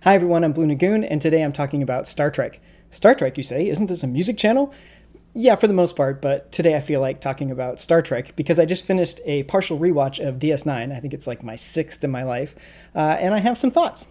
Hi everyone, I'm Blue Lagoon, and today I'm talking about Star Trek. Star Trek, you say? Isn't this a music channel? Yeah, for the most part, but today I feel like talking about Star Trek because I just finished a partial rewatch of DS9. I think it's like my sixth in my life, and I have some thoughts.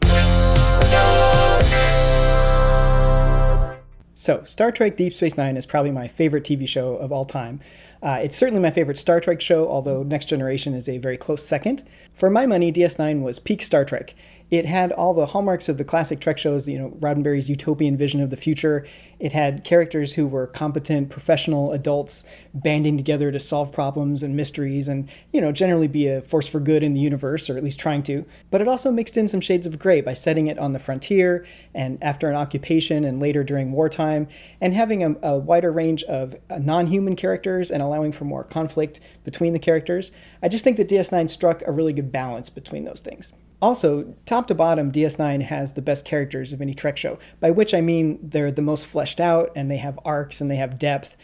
So, Star Trek Deep Space Nine is probably my favorite TV show of all time. It's certainly my favorite Star Trek show, although Next Generation is a very close second. For my money, DS9 was peak Star Trek. It had all the hallmarks of the classic Trek shows, Roddenberry's utopian vision of the future. It had characters who were competent, professional adults banding together to solve problems and mysteries and, generally be a force for good in the universe, or at least trying to. But it also mixed in some shades of gray by setting it on the frontier and after an occupation and later during wartime, and having a wider range of non-human characters and allowing for more conflict between the characters. I just think that DS9 struck a really good balance between those things. Also, top to bottom, DS9 has the best characters of any Trek show, by which I mean they're the most fleshed out and they have arcs and they have depth.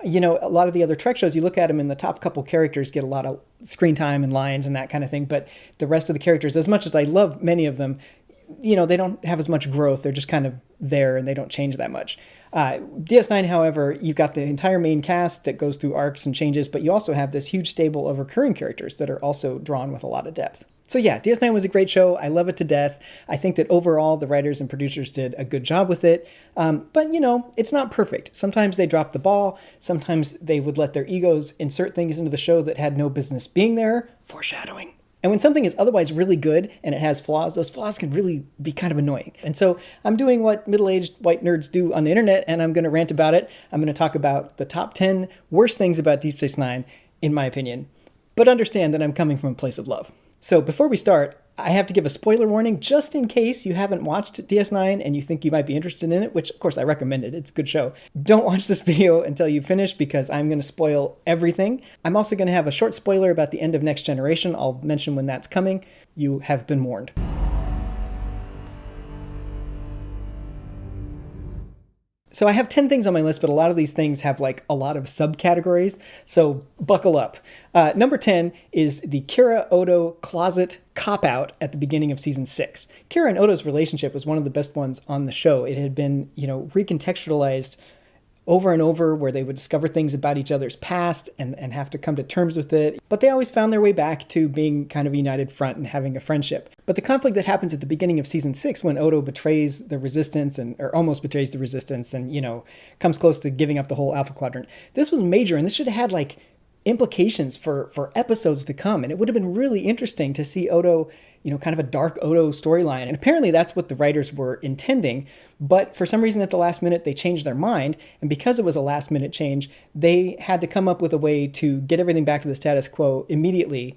A lot of the other Trek shows, you look at them and the top couple characters get a lot of screen time and lines and that kind of thing, but the rest of the characters, as much as I love many of them, they don't have as much growth. They're just kind of there and they don't change that much. DS9, however, you've got the entire main cast that goes through arcs and changes, but you also have this huge stable of recurring characters that are also drawn with a lot of depth. So yeah, DS9 was a great show. I love it to death. I think that overall the writers and producers did a good job with it. But it's not perfect. Sometimes they drop the ball. Sometimes they would let their egos insert things into the show that had no business being there. Foreshadowing. And when something is otherwise really good and it has flaws, those flaws can really be kind of annoying. And so I'm doing what middle-aged white nerds do on the internet, and I'm going to rant about it. I'm going to talk about the top 10 worst things about Deep Space Nine, in my opinion. But understand that I'm coming from a place of love. So before we start, I have to give a spoiler warning just in case you haven't watched DS9 and you think you might be interested in it, which of course I recommend it. It's a good show. Don't watch this video until you finish because I'm going to spoil everything. I'm also going to have a short spoiler about the end of Next Generation. I'll mention when that's coming. You have been warned. So I have 10 things on my list, but a lot of these things have like a lot of subcategories, so buckle up. Number 10 is the Kira Odo closet cop-out at the beginning of season 6. Kira and Odo's relationship was one of the best ones on the show. It had been, recontextualized over and over, where they would discover things about each other's past and have to come to terms with it. But they always found their way back to being kind of a united front and having a friendship. But the conflict that happens at the beginning of season 6 when Odo betrays the resistance or almost betrays the resistance and, comes close to giving up the whole Alpha Quadrant. This was major, and this should have had implications for episodes to come. And it would have been really interesting to see Odo, kind of a dark Odo storyline. And apparently that's what the writers were intending. But for some reason at the last minute, they changed their mind. And because it was a last minute change, they had to come up with a way to get everything back to the status quo immediately.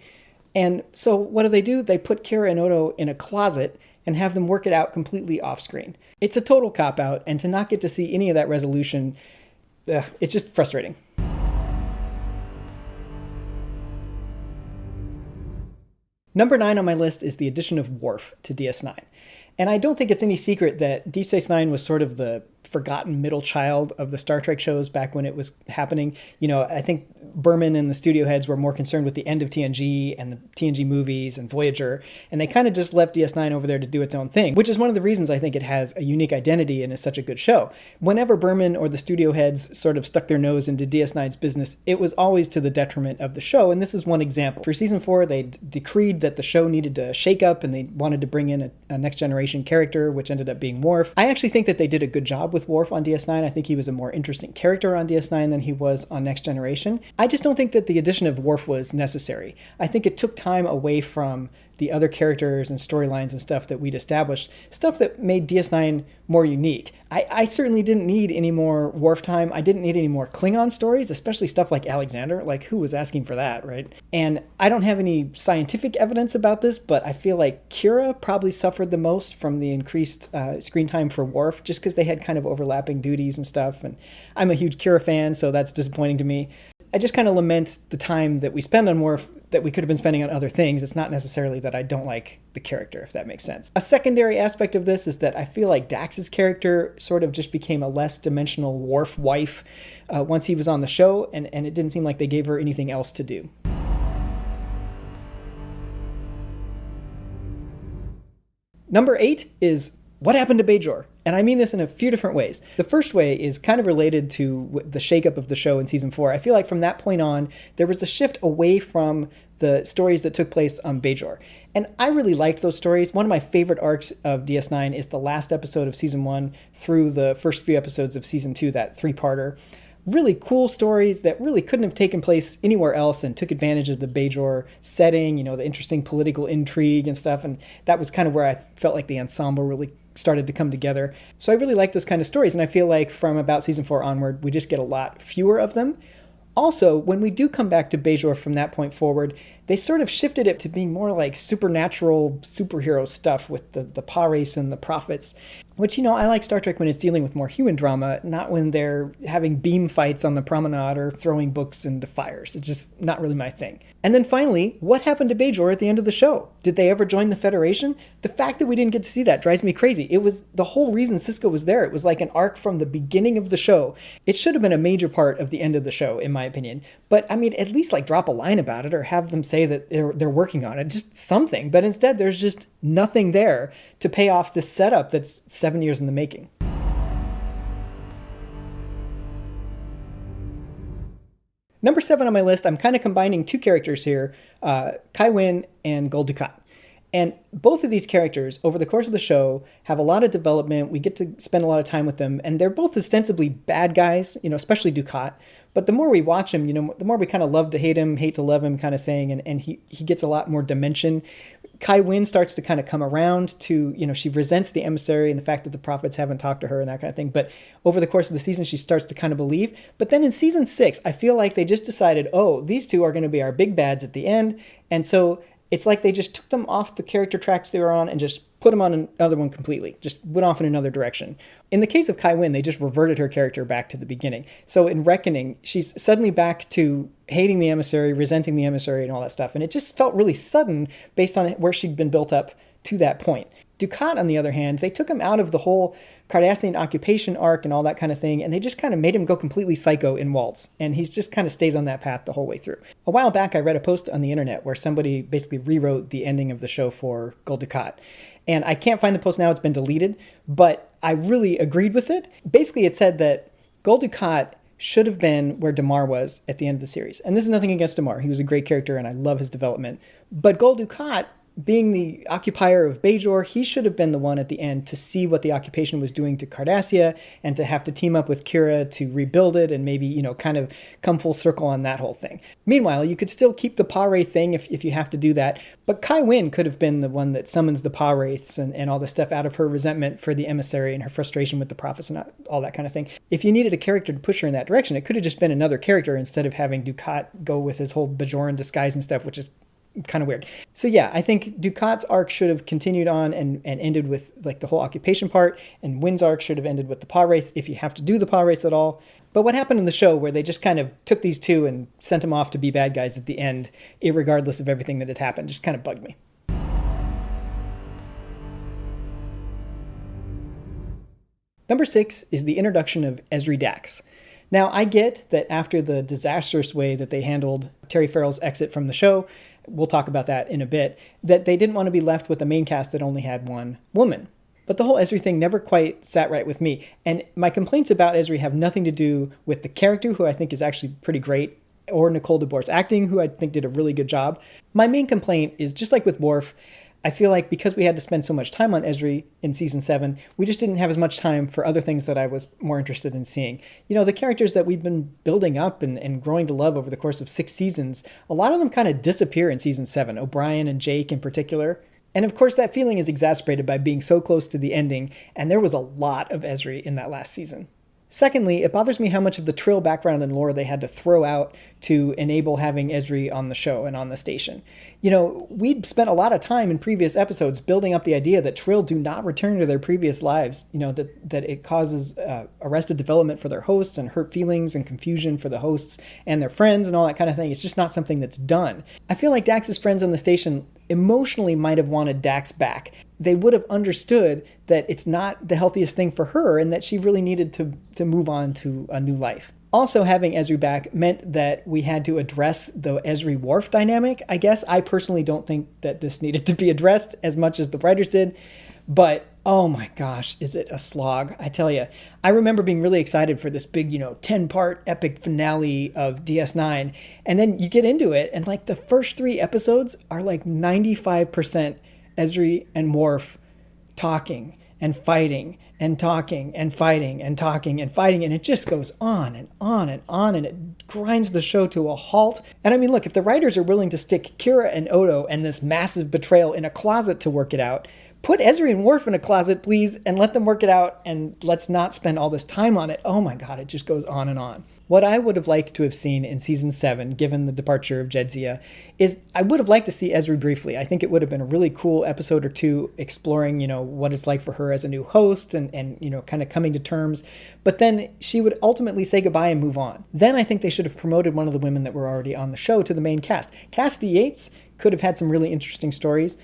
And so what do? They put Kira and Odo in a closet and have them work it out completely off screen. It's a total cop-out. And to not get to see any of that resolution, it's just frustrating. Number 9 on my list is the addition of Worf to DS9. And I don't think it's any secret that Deep Space Nine was sort of the forgotten middle child of the Star Trek shows back when it was happening. I think Berman and the studio heads were more concerned with the end of TNG and the TNG movies and Voyager, and they kind of just left DS9 over there to do its own thing, which is one of the reasons I think it has a unique identity and is such a good show. Whenever Berman or the studio heads sort of stuck their nose into DS9's business, it was always to the detriment of the show, and this is one example. For season 4, they decreed that the show needed to shake up, and they wanted to bring in a Next Generation character, which ended up being Worf. I actually think that they did a good job with Worf on DS9. I think he was a more interesting character on DS9 than he was on Next Generation. I just don't think that the addition of Worf was necessary. I think it took time away from the other characters and storylines and stuff that we'd established, stuff that made DS9 more unique. I certainly didn't need any more Worf time. I didn't need any more Klingon stories, especially stuff like Alexander. Who was asking for that, right? And I don't have any scientific evidence about this, but I feel like Kira probably suffered the most from the increased screen time for Worf, just because they had kind of overlapping duties and stuff. And I'm a huge Kira fan, so that's disappointing to me. I just kind of lament the time that we spend on Worf that we could have been spending on other things. It's not necessarily that I don't like the character, if that makes sense. A secondary aspect of this is that I feel like Dax's character sort of just became a less dimensional Worf wife once he was on the show, and it didn't seem like they gave her anything else to do. Number 8 is what happened to Bajor? And I mean this in a few different ways. The first way is kind of related to the shakeup of the show in season 4. I feel like from that point on, there was a shift away from the stories that took place on Bajor. And I really liked those stories. One of my favorite arcs of DS9 is the last episode of season 1 through the first few episodes of season 2, that 3-parter. Really cool stories that really couldn't have taken place anywhere else and took advantage of the Bajor setting, the interesting political intrigue and stuff. And that was kind of where I felt like the ensemble really started to come together. So I really like those kind of stories. And I feel like from about season 4 onward, we just get a lot fewer of them. Also, when we do come back to Bajor from that point forward, they sort of shifted it to being more like supernatural superhero stuff with the Pa race and the prophets, which, I like Star Trek when it's dealing with more human drama, not when they're having beam fights on the promenade or throwing books into fires. It's just not really my thing. And then finally, what happened to Bajor at the end of the show? Did they ever join the Federation? The fact that we didn't get to see that drives me crazy. It was the whole reason Sisko was there. It was like an arc from the beginning of the show. It should have been a major part of the end of the show, in my opinion. But I mean, at least like drop a line about it or have them say that they're working on it, just something. But instead, there's just nothing there to pay off this setup that's 7 years in the making. Number 7 on my list, I'm kind of combining two characters here, Kai Wynn and Gul Dukat. And both of these characters, over the course of the show, have a lot of development. We get to spend a lot of time with them. And they're both ostensibly bad guys, especially Dukat. But the more we watch him, the more we kind of love to hate him, hate to love him kind of thing. And he gets a lot more dimension. Kai Wynn starts to kind of come around to, she resents the emissary and the fact that the prophets haven't talked to her and that kind of thing. But over the course of the season, she starts to kind of believe. But then in season 6, I feel like they just decided, these two are going to be our big bads at the end. And so it's like they just took them off the character tracks they were on and just put them on another one completely. Just went off in another direction. In the case of Kai Wynn, they just reverted her character back to the beginning. So in Reckoning, she's suddenly back to hating the emissary, resenting the emissary and all that stuff. And it just felt really sudden based on where she'd been built up to that point. Dukat, on the other hand, they took him out of the whole Cardassian occupation arc and all that kind of thing, and they just kind of made him go completely psycho in Waltz, and he just kind of stays on that path the whole way through. A while back, I read a post on the internet where somebody basically rewrote the ending of the show for Gul Dukat, and I can't find the post now, it's been deleted, but I really agreed with it. Basically, it said that Gul Dukat should have been where Damar was at the end of the series, and this is nothing against Damar, he was a great character, and I love his development, but Gul Dukat, being the occupier of Bajor, he should have been the one at the end to see what the occupation was doing to Cardassia and to have to team up with Kira to rebuild it and maybe, kind of come full circle on that whole thing. Meanwhile, you could still keep the Pa-Wraith thing if you have to do that, but Kai Wynn could have been the one that summons the Pa-Wraiths and all the stuff out of her resentment for the emissary and her frustration with the prophets and all that kind of thing. If you needed a character to push her in that direction, it could have just been another character instead of having Dukat go with his whole Bajoran disguise and stuff, which is kind of weird. So yeah, I think Dukat's arc should have continued on and ended with like the whole occupation part, and Wynn's arc should have ended with the Pa-Wraith if you have to do the Pa-Wraith at all. But what happened in the show where they just kind of took these two and sent them off to be bad guys at the end, irregardless of everything that had happened, just kind of bugged me. Number 6 is the introduction of Ezri Dax. Now, I get that after the disastrous way that they handled Terry Farrell's exit from the show, we'll talk about that in a bit, that they didn't want to be left with a main cast that only had one woman. But the whole Ezri thing never quite sat right with me. And my complaints about Ezri have nothing to do with the character, who I think is actually pretty great, or Nicole DeBoer's acting, who I think did a really good job. My main complaint is, just like with Worf, I feel like because we had to spend so much time on Ezri in season 7, we just didn't have as much time for other things that I was more interested in seeing. The characters that we've been building up and growing to love over the course of 6 seasons, a lot of them kind of disappear in season 7, O'Brien and Jake in particular. And of course, that feeling is exacerbated by being so close to the ending, and there was a lot of Ezri in that last season. Secondly, it bothers me how much of the Trill background and lore they had to throw out to enable having Ezri on the show and on the station. We'd spent a lot of time in previous episodes building up the idea that Trill do not return to their previous lives, that it causes arrested development for their hosts and hurt feelings and confusion for the hosts and their friends and all that kind of thing. It's just not something that's done. I feel like Dax's friends on the station emotionally might have wanted Dax back. They would have understood that it's not the healthiest thing for her and that she really needed to move on to a new life. Also, having Ezri back meant that we had to address the Ezri-Worf dynamic, I guess. I personally don't think that this needed to be addressed as much as the writers did, but Oh my gosh, is it a slog? I tell you, I remember being really excited for this big, 10-part epic finale of DS9. And then you get into it, and like the first 3 episodes are like 95% Ezri and Worf talking and fighting and talking and fighting and talking and fighting. And it just goes on and on and on, and it grinds the show to a halt. And I mean, look, if the writers are willing to stick Kira and Odo and this massive betrayal in a closet to work it out, put Ezri and Worf in a closet, please, and let them work it out, and let's not spend all this time on it. Oh my God, it just goes on and on. What I would have liked to have seen in season 7, given the departure of Jadzia, is I would have liked to see Ezri briefly. I think it would have been a really cool episode or two exploring, what it's like for her as a new host and kind of coming to terms. But then she would ultimately say goodbye and move on. Then I think they should have promoted one of the women that were already on the show to the main cast. Cassidy Yates could have had some really interesting stories.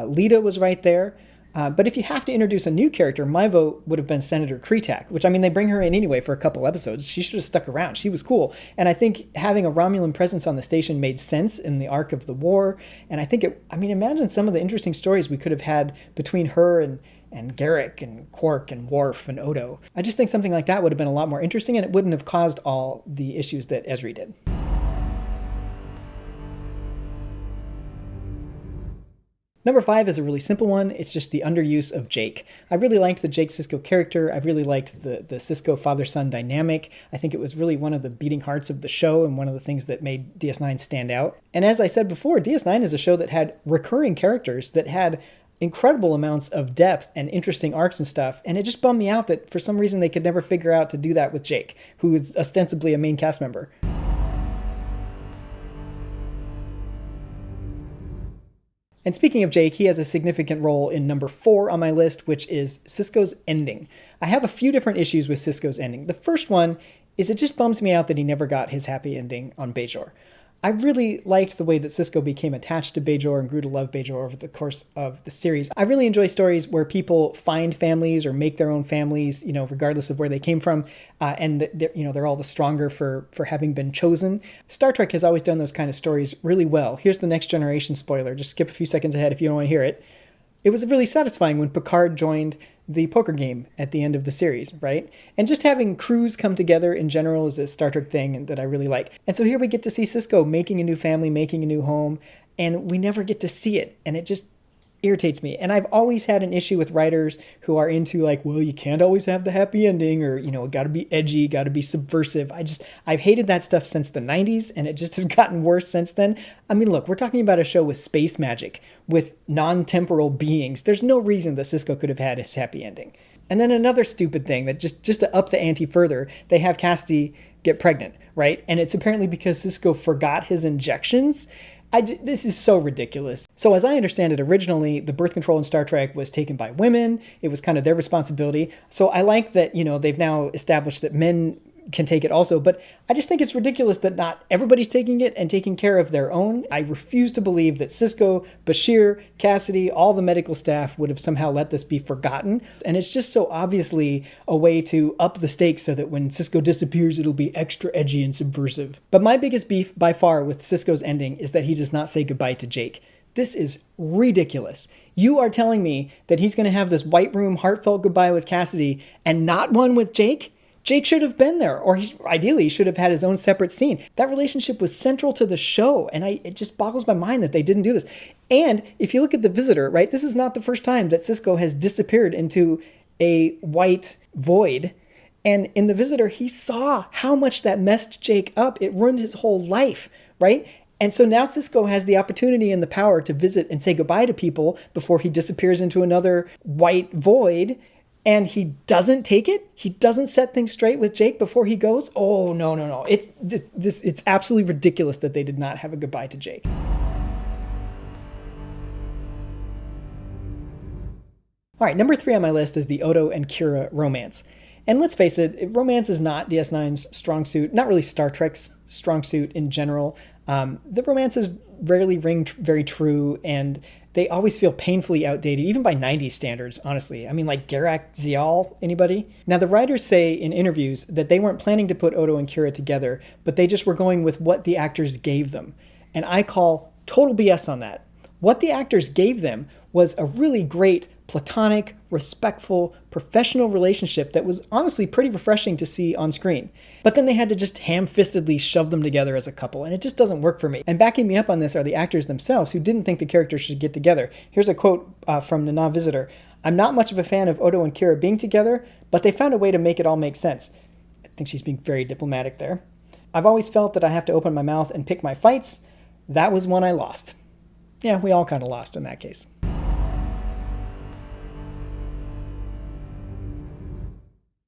Lita was right there. But if you have to introduce a new character, my vote would have been Senator Kretak, which, I mean, they bring her in anyway for a couple episodes. She should have stuck around. She was cool. And I think having a Romulan presence on the station made sense in the arc of the war. And I think imagine some of the interesting stories we could have had between her and Garrick and Quark and Worf and Odo. I just think something like that would have been a lot more interesting, and it wouldn't have caused all the issues that Ezri did. Number 5 is a really simple one. It's just the underuse of Jake. I really liked the Jake Sisko character. I really liked the Sisko father-son dynamic. I think it was really one of the beating hearts of the show and one of the things that made DS9 stand out. And as I said before, DS9 is a show that had recurring characters that had incredible amounts of depth and interesting arcs and stuff. And it just bummed me out that for some reason they could never figure out to do that with Jake, who is ostensibly a main cast member. And speaking of Jake, he has a significant role in number 4 on my list, which is Sisko's ending. I have a few different issues with Sisko's ending. The first one is it just bums me out that he never got his happy ending on Bajor. I really liked the way that Sisko became attached to Bajor and grew to love Bajor over the course of the series. I really enjoy stories where people find families or make their own families, regardless of where they came from, and they're all the stronger for having been chosen. Star Trek has always done those kind of stories really well. Here's the Next Generation spoiler. Just skip a few seconds ahead if you don't want to hear it. It was really satisfying when Picard joined the poker game at the end of the series, right? And just having crews come together in general is a Star Trek thing that I really like. And so here we get to see Sisko making a new family, making a new home, and we never get to see it. And it just irritates me. And I've always had an issue with writers who are into well, you can't always have the happy ending, or, it got to be edgy, got to be subversive. I've hated that stuff since the 90s, and it just has gotten worse since then. I mean, look, we're talking about a show with space magic, with non-temporal beings. There's no reason that Sisko could have had his happy ending. And then another stupid thing that just to up the ante further, they have Cassidy get pregnant, right? And it's apparently because Sisko forgot his injections. This is so ridiculous. So as I understand it, originally the birth control in Star Trek was taken by women. It was kind of their responsibility. So I like that, they've now established that men can take it also, but I just think it's ridiculous that not everybody's taking it and taking care of their own. I refuse to believe that Sisko, Bashir, Cassidy, all the medical staff would have somehow let this be forgotten. And it's just so obviously a way to up the stakes so that when Sisko disappears, it'll be extra edgy and subversive. But my biggest beef by far with Sisko's ending is that he does not say goodbye to Jake. This is ridiculous. You are telling me that he's going to have this White Room heartfelt goodbye with Cassidy and not one with Jake? Jake should have been there, or ideally he should have had his own separate scene. That relationship was central to the show, and it just boggles my mind that they didn't do this. And if you look at The Visitor, right, this is not the first time that Sisko has disappeared into a white void. And in The Visitor, he saw how much that messed Jake up. It ruined his whole life, right? And so now Sisko has the opportunity and the power to visit and say goodbye to people before he disappears into another white void. And he doesn't take it? He doesn't set things straight with Jake before he goes? Oh, no. It's absolutely ridiculous that they did not have a goodbye to Jake. All right, number 3 on my list is the Odo and Kira romance. And let's face it, romance is not DS9's strong suit, not really Star Trek's strong suit in general. The romances rarely ring very true, and they always feel painfully outdated, even by 90s standards, honestly. I mean, like Garak Zial, anybody? Now, the writers say in interviews that they weren't planning to put Odo and Kira together, but they just were going with what the actors gave them. And I call total BS on that. What the actors gave them was a really great, platonic, respectful, professional relationship that was honestly pretty refreshing to see on screen. But then they had to just ham-fistedly shove them together as a couple, and it just doesn't work for me. And backing me up on this are the actors themselves, who didn't think the characters should get together. Here's a quote from Nana Visitor. "I'm not much of a fan of Odo and Kira being together, but they found a way to make it all make sense." I think she's being very diplomatic there. "I've always felt that I have to open my mouth and pick my fights. That was one I lost." Yeah, we all kind of lost in that case.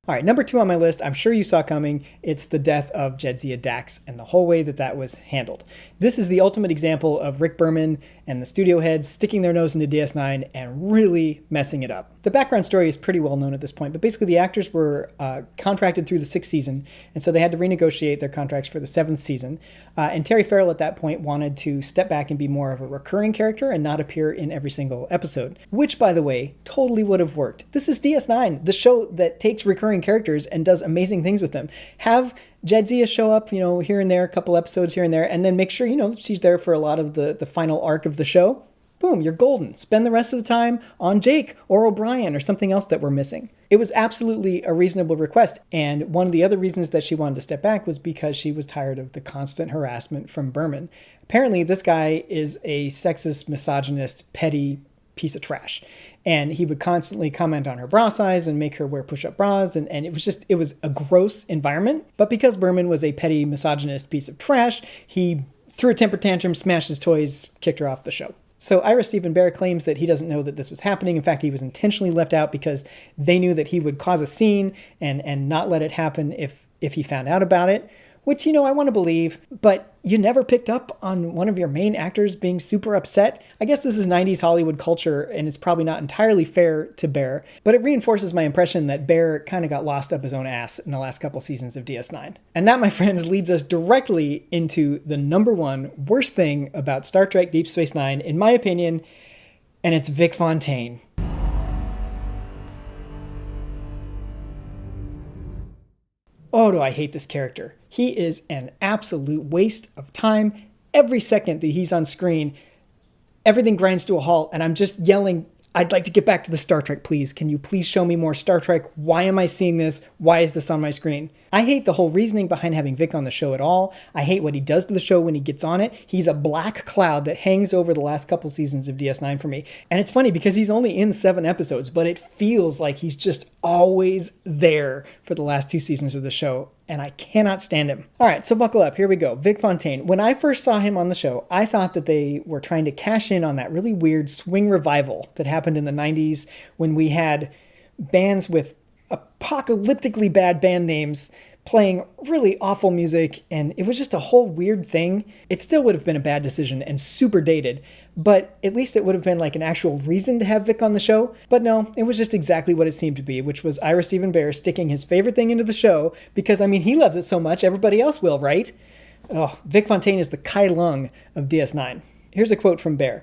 All right, number 2 on my list, I'm sure you saw coming. It's the death of Jadzia Dax and the whole way that that was handled. This is the ultimate example of Rick Berman and the studio heads sticking their nose into DS9 and really messing it up. The background story is pretty well known at this point, but basically the actors were contracted through the 6th season, and so they had to renegotiate their contracts for the 7th season. And Terry Farrell at that point wanted to step back and be more of a recurring character and not appear in every single episode, which, by the way, totally would have worked. This is DS9, the show that takes recurring characters and does amazing things with them. Have Jadzia show up, here and there, a couple episodes here and there, and then make sure, she's there for a lot of the final arc of the show. Boom, you're golden. Spend the rest of the time on Jake or O'Brien or something else that we're missing. It was absolutely a reasonable request, and one of the other reasons that she wanted to step back was because she was tired of the constant harassment from Berman. Apparently, this guy is a sexist, misogynist, petty piece of trash. And he would constantly comment on her bra size and make her wear push-up bras. And it was a gross environment. But because Berman was a petty, misogynist piece of trash, he threw a temper tantrum, smashed his toys, kicked her off the show. So Ira Steven Behr claims that he doesn't know that this was happening. In fact, he was intentionally left out because they knew that he would cause a scene and not let it happen if he found out about it. Which, I want to believe, but you never picked up on one of your main actors being super upset. I guess this is 90s Hollywood culture, and it's probably not entirely fair to Behr, but it reinforces my impression that Behr kind of got lost up his own ass in the last couple seasons of DS9. And that, my friends, leads us directly into the number 1 worst thing about Star Trek Deep Space Nine, in my opinion, and it's Vic Fontaine. Oh, do I hate this character. He is an absolute waste of time. Every second that he's on screen, everything grinds to a halt, and I'm just yelling, I'd like to get back to the Star Trek, please. Can you please show me more Star Trek? Why am I seeing this? Why is this on my screen? I hate the whole reasoning behind having Vic on the show at all. I hate what he does to the show when he gets on it. He's a black cloud that hangs over the last couple seasons of DS9 for me. And it's funny because he's only in 7 episodes, but it feels like he's just always there for the last 2 seasons of the show. And I cannot stand him. All right, so buckle up. Here we go. Vic Fontaine. When I first saw him on the show, I thought that they were trying to cash in on that really weird swing revival that happened in the 90s when we had bands with apocalyptically bad band names playing really awful music, and it was just a whole weird thing. It still would have been a bad decision and super dated, but at least it would have been like an actual reason to have Vic on the show. But no, it was just exactly what it seemed to be, which was Ira Steven Behr sticking his favorite thing into the show because, he loves it so much, everybody else will, right? Oh, Vic Fontaine is the Kai Lung of DS9. Here's a quote from Behr.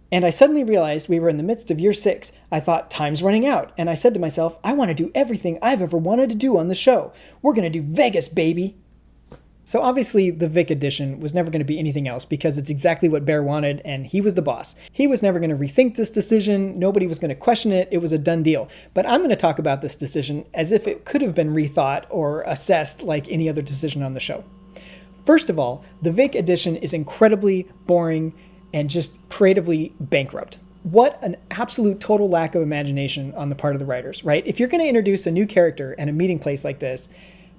"And I suddenly realized we were in the midst of year 6. I thought, time's running out. And I said to myself, I want to do everything I've ever wanted to do on the show. We're going to do Vegas, baby." So obviously the Vic edition was never going to be anything else because it's exactly what Behr wanted and he was the boss. He was never going to rethink this decision. Nobody was going to question it. It was a done deal. But I'm going to talk about this decision as if it could have been rethought or assessed like any other decision on the show. First of all, the Vic edition is incredibly boring and just creatively bankrupt. What an absolute total lack of imagination on the part of the writers, right? If you're going to introduce a new character and a meeting place like this,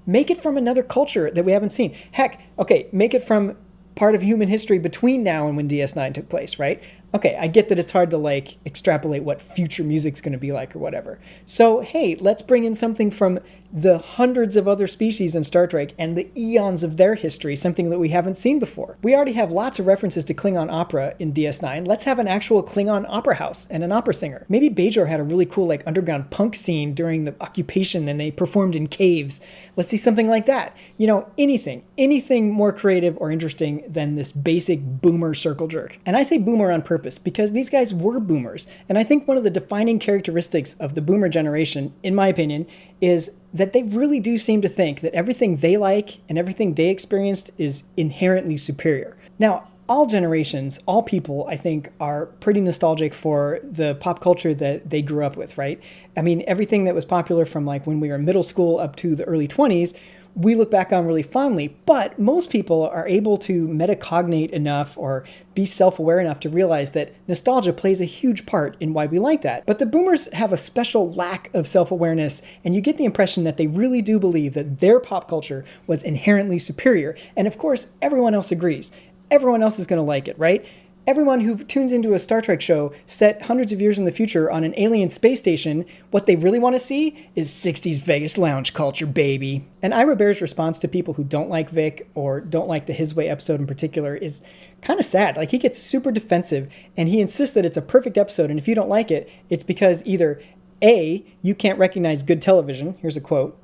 make it from another culture that we haven't seen. Heck, okay, make it from part of human history between now and when DS9 took place, right? Okay, I get that it's hard to extrapolate what future music's going to be like or whatever. So, hey, let's bring in something from the hundreds of other species in Star Trek and the eons of their history, something that we haven't seen before. We already have lots of references to Klingon opera in DS9. Let's have an actual Klingon opera house and an opera singer. Maybe Bajor had a really cool underground punk scene during the occupation and they performed in caves. Let's see something like that. Anything more creative or interesting than this basic boomer circle jerk. And I say boomer on purpose because these guys were boomers. And I think one of the defining characteristics of the boomer generation, in my opinion, is that they really do seem to think that everything they like and everything they experienced is inherently superior. Now, all generations, all people, I think, are pretty nostalgic for the pop culture that they grew up with, right? I mean, everything that was popular from like when we were in middle school up to the early 20s, we look back on really fondly, but most people are able to metacognate enough or be self-aware enough to realize that nostalgia plays a huge part in why we like that. But the boomers have a special lack of self-awareness, and you get the impression that they really do believe that their pop culture was inherently superior. And of course, everyone else agrees. Everyone else is going to like it, right? Everyone who tunes into a Star Trek show set hundreds of years in the future on an alien space station, what they really want to see is 60s Vegas lounge culture, baby. And Ira Bear's response to people who don't like Vic or don't like the His Way episode in particular is kind of sad. Like, he gets super defensive and he insists that it's a perfect episode, and if you don't like it, it's because either A, you can't recognize good television, here's a quote,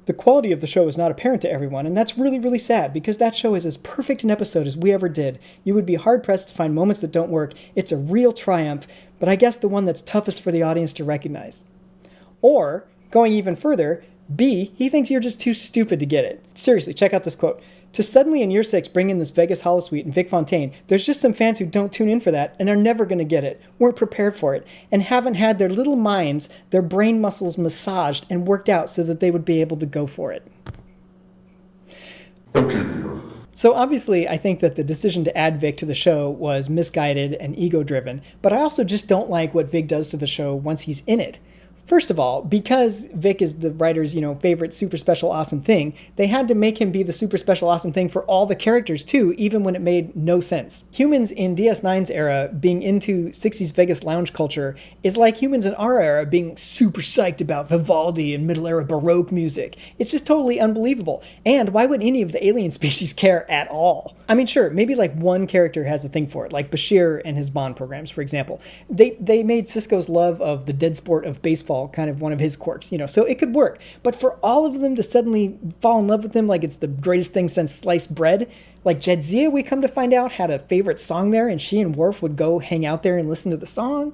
"The quality of the show is not apparent to everyone, and that's really, really sad because that show is as perfect an episode as we ever did. You would be hard-pressed to find moments that don't work. It's a real triumph, but I guess the one that's toughest for the audience to recognize." Or, going even further, B, he thinks you're just too stupid to get it. Seriously, check out this quote. "To suddenly in year 6 bring in this Vegas holosuite and Vic Fontaine, there's just some fans who don't tune in for that and are never going to get it, weren't prepared for it, and haven't had their little minds, their brain muscles massaged and worked out so that they would be able to go for it." Okay, Peter. So obviously, I think that the decision to add Vic to the show was misguided and ego-driven, but I also just don't like what Vic does to the show once he's in it. First of all, because Vic is the writer's, favorite super special awesome thing, they had to make him be the super special awesome thing for all the characters too, even when it made no sense. Humans in DS9's era being into 60s Vegas lounge culture is like humans in our era being super psyched about Vivaldi and middle era Baroque music. It's just totally unbelievable. And why would any of the alien species care at all? I mean, sure, maybe like one character has a thing for it, like Bashir and his Bond programs, for example. They made Sisko's love of the dead sport of baseball kind of one of his quirks, so it could work. But for all of them to suddenly fall in love with him like it's the greatest thing since sliced bread, like Jadzia, we come to find out, had a favorite song there, and she and Worf would go hang out there and listen to the song.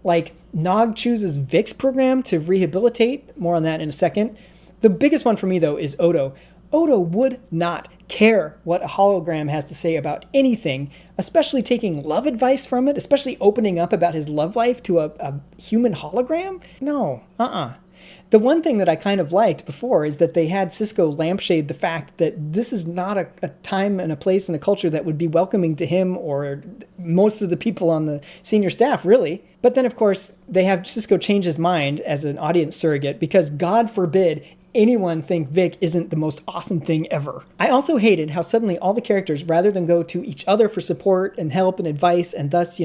Like, Nog chooses Vic's program to rehabilitate. More on that in a second. The biggest one for me, though, is Odo. Odo would not care what a hologram has to say about anything, especially taking love advice from it, especially opening up about his love life to a human hologram. No, The one thing that I kind of liked before is that they had Sisko lampshade the fact that this is not a time and a place and a culture that would be welcoming to him or most of the people on the senior staff, really. But then, of course, they have Sisko change his mind as an audience surrogate because, God forbid, anyone think Vic isn't the most awesome thing ever. I also hated how suddenly all the characters, rather than go to each other for support and help and advice and thus,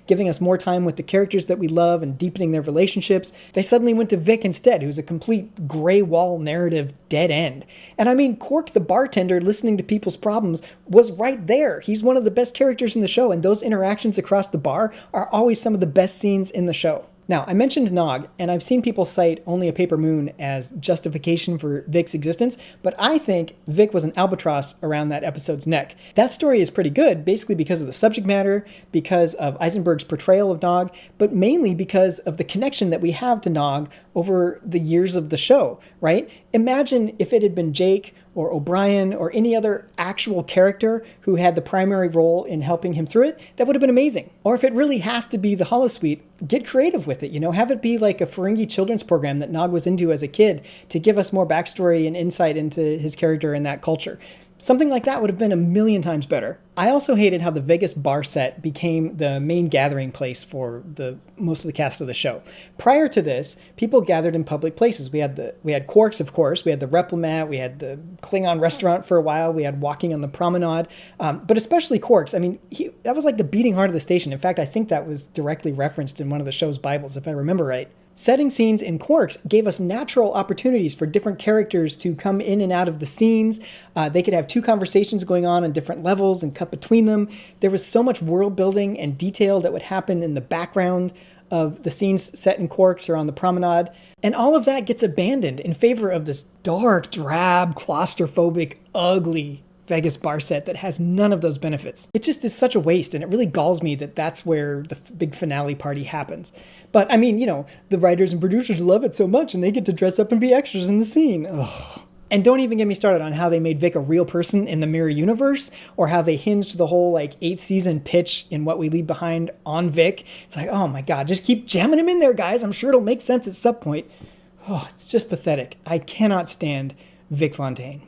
giving us more time with the characters that we love and deepening their relationships, they suddenly went to Vic instead, who's a complete gray wall narrative dead end. And I mean, Quark the bartender listening to people's problems was right there. He's one of the best characters in the show, and those interactions across the bar are always some of the best scenes in the show. Now, I mentioned Nog, and I've seen people cite Only a Paper Moon as justification for Vic's existence, but I think Vic was an albatross around that episode's neck. That story is pretty good, basically because of the subject matter, because of Eisenberg's portrayal of Nog, but mainly because of the connection that we have to Nog over the years of the show, right? Imagine if it had been Jake or O'Brien or any other actual character who had the primary role in helping him through it. That would have been amazing. Or if it really has to be the holosuite, get creative with it, have it be like a Ferengi children's program that Nog was into as a kid to give us more backstory and insight into his character and that culture. Something like that would have been a million times better. I also hated how the Vegas bar set became the main gathering place for most of the cast of the show. Prior to this, people gathered in public places. We had Quark's, of course. We had the Replomat. We had the Klingon restaurant for a while. We had walking on the promenade. But especially Quark's. I mean, that was like the beating heart of the station. In fact, I think that was directly referenced in one of the show's Bibles, if I remember right. Setting scenes in Quark's gave us natural opportunities for different characters to come in and out of the scenes. They could have two conversations going on different levels and cut between them. There was so much world building and detail that would happen in the background of the scenes set in Quark's or on the promenade. And all of that gets abandoned in favor of this dark, drab, claustrophobic, ugly Vegas bar set that has none of those benefits. It just is such a waste, and it really galls me that that's where the big finale party happens. But I mean, the writers and producers love it so much, and they get to dress up and be extras in the scene. Ugh. And don't even get me started on how they made Vic a real person in the Mirror Universe, or how they hinged the whole like 8th season pitch in What We Leave Behind on Vic. It's like, oh my God, just keep jamming him in there, guys. I'm sure it'll make sense at some point. Oh, it's just pathetic. I cannot stand Vic Fontaine.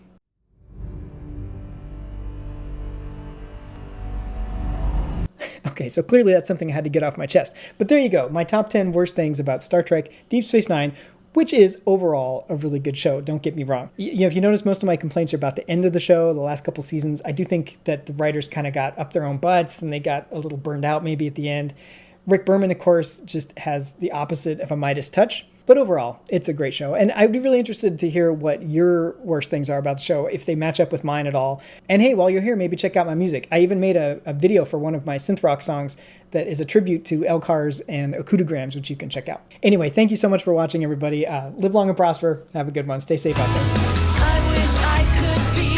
Okay, so clearly that's something I had to get off my chest. But there you go, my top 10 worst things about Star Trek Deep Space Nine, which is overall a really good show, don't get me wrong. You know, if you notice, most of my complaints are about the end of the show, the last couple seasons. I do think that the writers kind of got up their own butts and they got a little burned out maybe at the end. Rick Berman, of course, just has the opposite of a Midas touch. But overall, it's a great show. And I'd be really interested to hear what your worst things are about the show, if they match up with mine at all. And hey, while you're here, maybe check out my music. I even made a video for one of my synth rock songs that is a tribute to Elcars and Okudagrams, which you can check out. Anyway, thank you so much for watching, everybody. Live long and prosper. Have a good one. Stay safe out there. I wish I could be